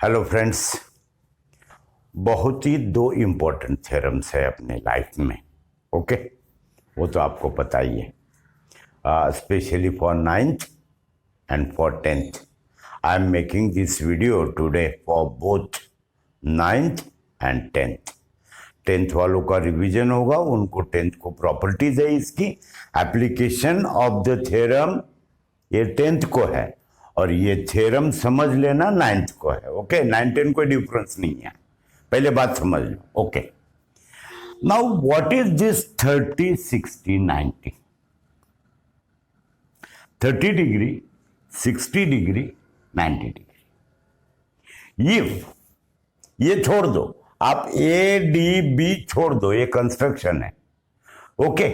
Hello friends, बहुत ही दो important theorems है अपने लाइफ में। ओके, वो तो आपको पता ही है। Specially for 9th and for 10th I am making this video today for both 9th and 10th। 10th वालों का रिवीजन होगा, उनको 10th को प्रॉपर्टीज है इसकी, एप्लीकेशन ऑफ द थ्योरम ये 10th को है और ये थ्योरम समझ लेना 9th को है। ओके, 9 10 कोई डिफरेंस नहीं है, पहले बात समझ लो। Okay, now what is this 30 60 90? 30 degree, 60 degree, 90 degree. If ये छोड़ दो, आप ए डी बी छोड़ दो, ये कंस्ट्रक्शन है। Okay,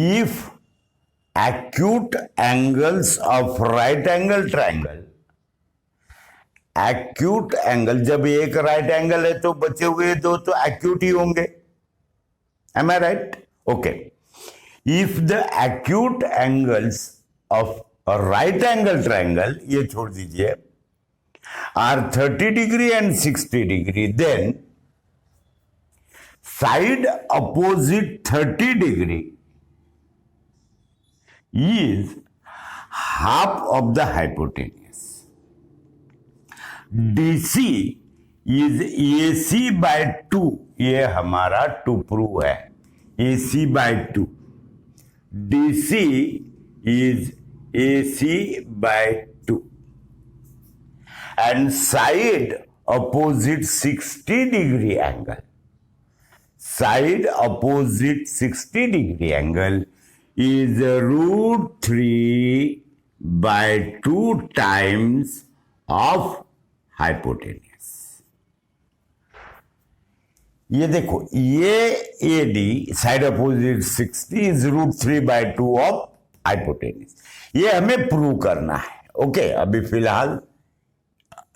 if acute angles of right angle triangle, acute angle, जब एक राइट एंगल है तो बचे हुए दो तो acute ही होंगे। Am I right? Okay. If the acute angles of a right angle triangle, ये छोड़ दीजिए, are 30 degree and 60 degree, then side opposite 30 degree is half of the hypotenuse. DC is AC by 2, ये हमारा to prove है, AC by 2. DC is AC by 2 and side opposite 60 degree angle, side opposite 60 degree angle is √3 by 2 times of hypotenuse. ये देखो, ये AD side opposite 60 is √3 by 2 of hypotenuse. ये हमें prove करना है। ओके, अभी फिलहाल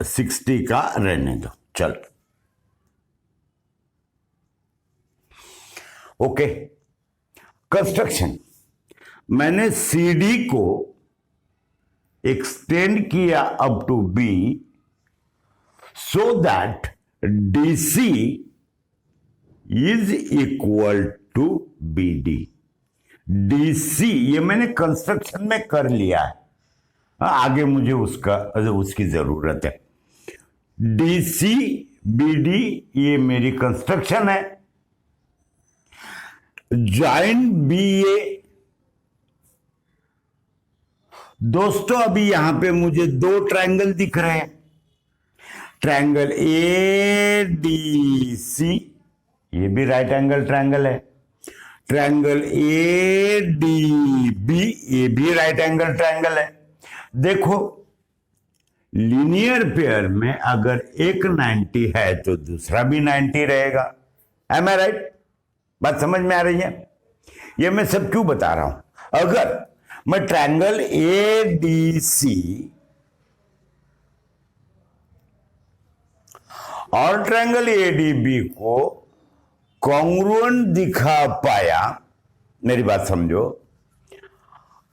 60 का रहने दो, चलो। ओके, कंस्ट्रक्शन, मैंने CD को एक्सटेंड किया up to B so that DC is equal to BD। DC ये मैंने कंस्ट्रक्शन में कर लिया है, आगे मुझे उसकी जरूरत है। DC BD ये मेरी कंस्ट्रक्शन है। जॉइंट BA, दोस्तों अभी यहां पे मुझे दो ट्रायंगल दिख रहे हैं, ट्रायंगल ADC, ये भी राइट एंगल ट्रायंगल है, ट्रायंगल ADB, ये भी राइट एंगल ट्रायंगल है। देखो, लीनियर पेयर में अगर एक 90 है तो दूसरा भी 90 रहेगा। M I right? बात समझ में आ रही है? ये मैं सब क्यों बता रहा हूं? अगर मैं ट्रायंगल ADC और ट्रायंगल ADB को कॉन्ग्रुएंट दिखा पाया, मेरी बात समझो,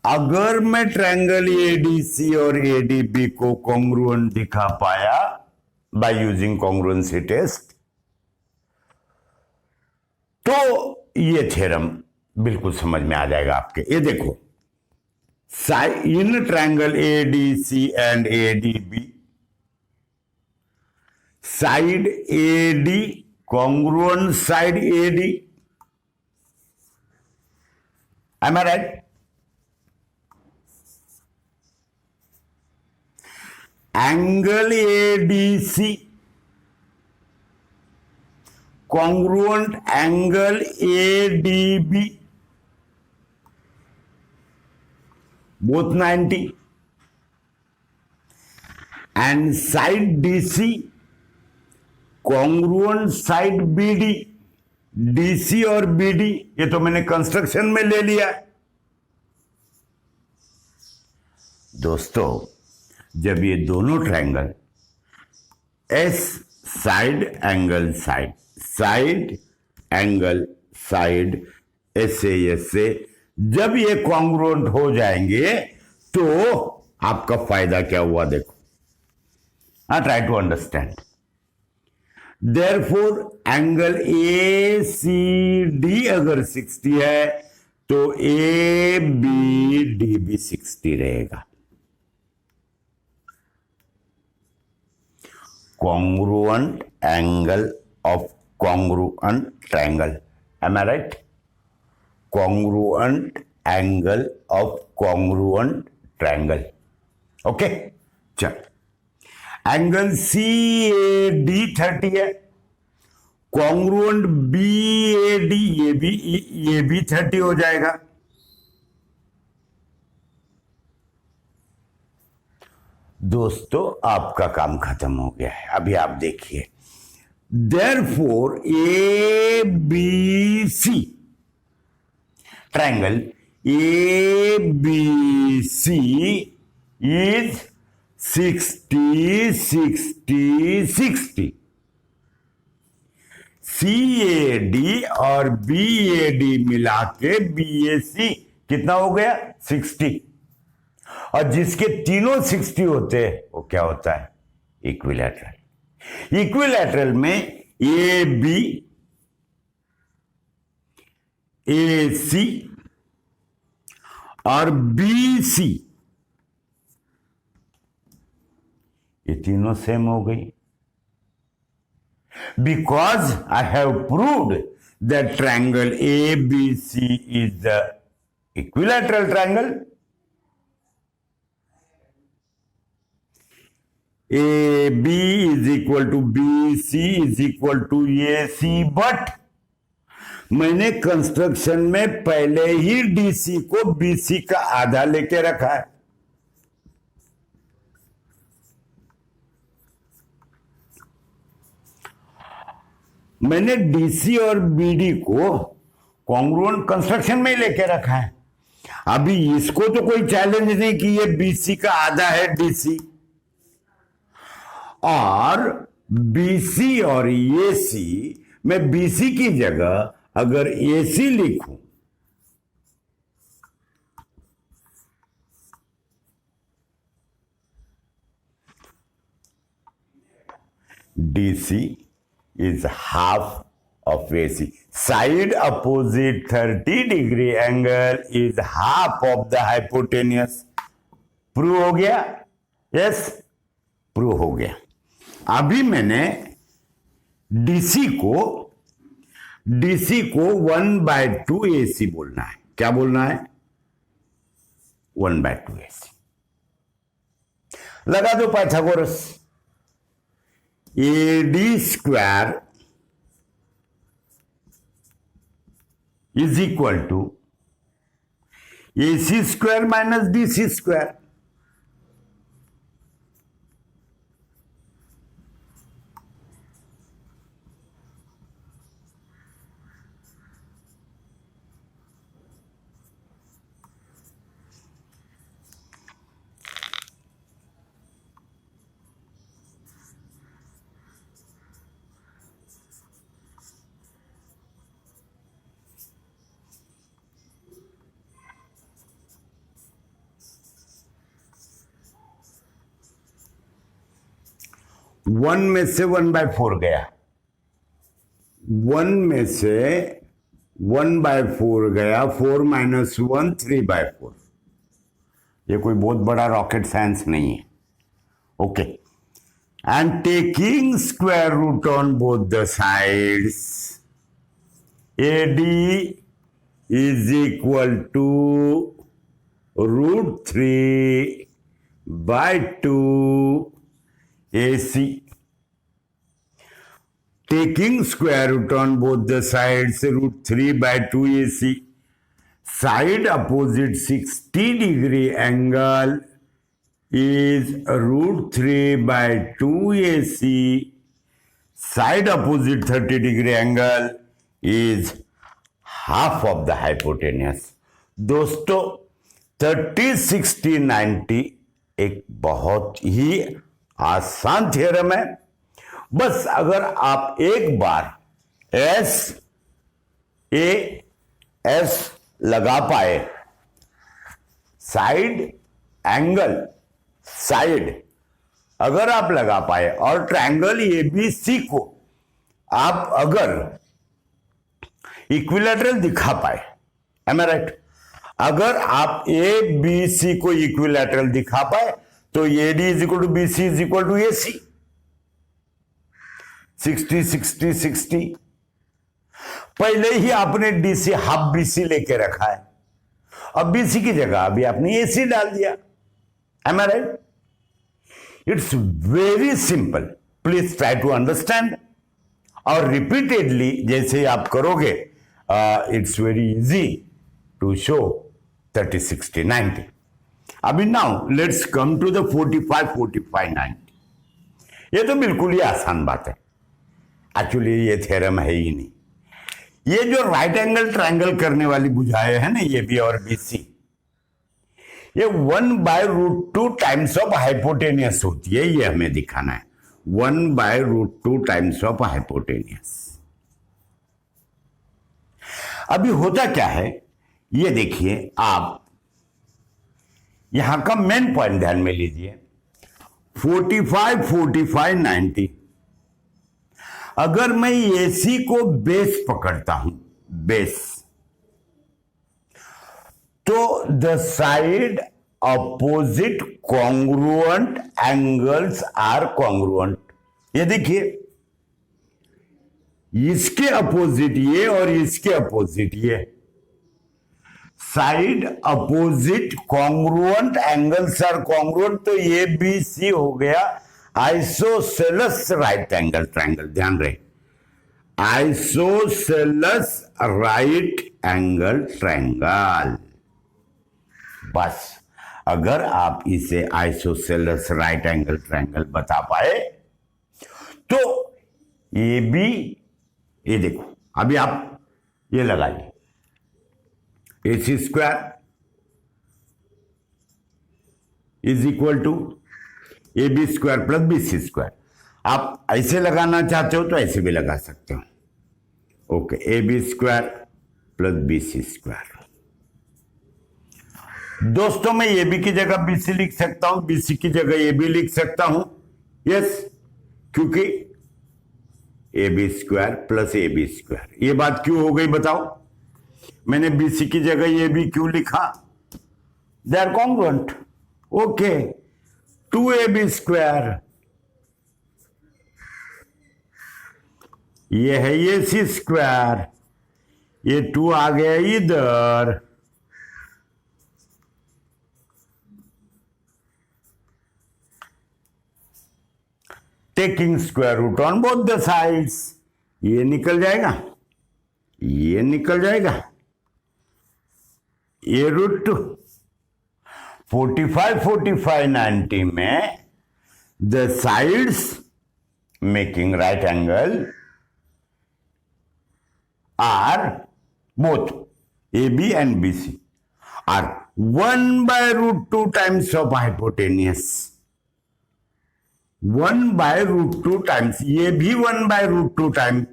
अगर मैं ट्रायंगल ADC और ADB को कॉन्ग्रुएंट दिखा पाया बाय यूजिंग कॉन्ग्रुएंसी टेस्ट, तो ये थ्योरम बिल्कुल समझ में आ जाएगा आपके। ये देखो, in triangle ADC and ADB, side AD congruent side AD, am I right? Angle ADC congruent angle ADB, both 90, and side DC congruent side BD, DC और BD ये तो मैंने कंस्ट्रक्शन में ले लिया है। दोस्तों, जब ये दोनों triangle S side angle side, side angle side, ऐसे जब ये कॉन्ग्रुएंट हो जाएंगे तो आपका फायदा क्या हुआ? देखो, try to understand. Therefore angle A C D अगर 60 है तो ए बी डी भी 60 रहेगा। Congruent angle of congruent triangle, am I right? Congruent angle of congruent triangle. Okay, चल। एंगल सी ए डी 30 है, कॉन्ग्रुएंट बी ए डी ये भी 30 हो जाएगा। दोस्तों आपका काम खत्म हो गया है। अभी आप देखिए, therefore A B C triangle A B C is 60 60 60। C A D और बी ए डी मिला के बी ए सी कितना हो गया? 60। और जिसके तीनों 60 होते हैं वो क्या होता है? इक्विलैटरल। इक्विलैटरल में ए बी ए सी और बी सी ये तीनों सेम हो गई, because I have proved that triangle A B C is the equilateral triangle. A B is equal to B C is equal to A C, but मैंने construction में पहले ही DC को BC का आधा लेके रखा है। मैंने डीसी और बीडी को कॉन्ग्रुएंट कंस्ट्रक्शन में ही लेके रखा है। अभी इसको तो कोई चैलेंज नहीं कि ये बीसी का आधा है डीसी, और बीसी और एसी मैं बीसी की जगह अगर एसी लिखूं DC is half of AC. Side opposite 30 degree angle is half of the hypotenuse. Prove हो गया? यस, प्रूव हो गया। अभी मैंने डीसी को 1/2 AC बोलना है। क्या बोलना है? 1/2 AC। लगा दो Pythagoras. AD square is equal to AC square minus DC square। One में से 1/4 गया, 1 में से 1/4 गया, 4 - 1 3/4। ये कोई बहुत बड़ा रॉकेट साइंस नहीं है। Okay, and taking square root on both the sides, AD is equal to √3/2 AC। Taking square root on both the sides, √3/2 AC. Side opposite 60 degree angle is √3/2 AC. Side opposite 30 degree angle is half of the hypotenuse। दोस्तों 30, 60, 90 एक बहुत ही आसान theorem है। बस अगर आप एक बार S लगा पाए, साइड एंगल, साइड अगर आप लगा पाए और ट्रायंगल एबीसी को आप अगर इक्विलैटरल दिखा पाए, एम आई राइट? अगर आप ए बी सी को इक्विलैटरल दिखा पाए तो AD is equal to B C is equal to A C, 60 60 60। पहले ही आपने D C half B C लेके रखा है, अब बी सी की जगह अभी आपने ए सी डाल दिया, am I right? It's very simple, please try to understand और रिपीटेडली जैसे आप करोगे it's very easy to show 30 60 90। अभी now let's come to the 45 45 90। ये तो बिल्कुल ही आसान बात है, एक्चुअली ये थ्योरम है ही नहीं। ये जो राइट एंगल ट्रायंगल करने वाली भुजाएं है ना, ये बी और बी सी, ये 1/√2 टाइम्स ऑफ हाइपोटेनियस होती है, ये हमें दिखाना है, 1/√2 टाइम्स ऑफ हाइपोटेनियस। अभी होता क्या है ये देखिए, आप यहां का मेन पॉइंट ध्यान में लीजिए, 45 45 90। अगर मैं एसी को बेस पकड़ता हूं, बेस, तो the side opposite congruent angles are congruent. ये देखिए, इसके अपोजिट ये और इसके अपोजिट ये, side opposite congruent angles are congruent, तो ये बी सी हो गया आइसोसेलेस राइट एंगल ट्रायंगल। ध्यान रहे, आइसोसेलेस राइट एंगल ट्रायंगल। बस अगर आप इसे आइसोसेलेस राइट एंगल ट्रायंगल बता पाए तो ये भी, ये देखो अभी आप ये लगाइए, AC square is equal to AB square plus BC square. आप ऐसे लगाना चाहते हो तो ऐसे भी लगा सकते हो, okay, AB square plus BC square. दोस्तों मैं AB की जगह BC लिख सकता हूं, BC की जगह AB लिख सकता हूं, यस, क्योंकि AB square plus AB square. ये बात क्यों हो गई बताओ? मैंने BC की जगह AB क्यों लिखा? They are congruent, okay, 2AB square, ये है AC स्क्वायर, ये 2 आ गया इधर, taking square root on both the sides, ये निकल जाएगा, ये निकल जाएगा, ये रूट 45 45 90 में the sides making right angle are both AB and BC are 1/√2 times of hypotenuse, 1/√2 times, ये भी 1/√2 टाइम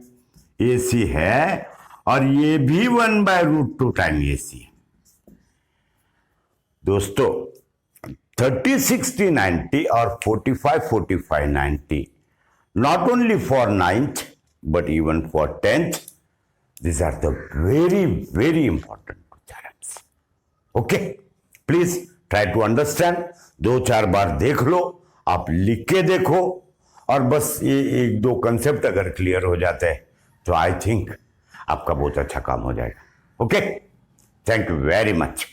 AC है और ये भी 1/√2 टाइम AC है। दोस्तों 30 60 90 और 45 45 90 not only for 9th but even for 10th, these are the very very important theorems, okay? Please try to understand, 2-4 बार देख लो, आप लिख के देखो, और बस ये 1-2 कंसेप्ट अगर क्लियर हो जाते हैं तो आई थिंक आपका बहुत अच्छा काम हो जाएगा, okay? Thank you very much.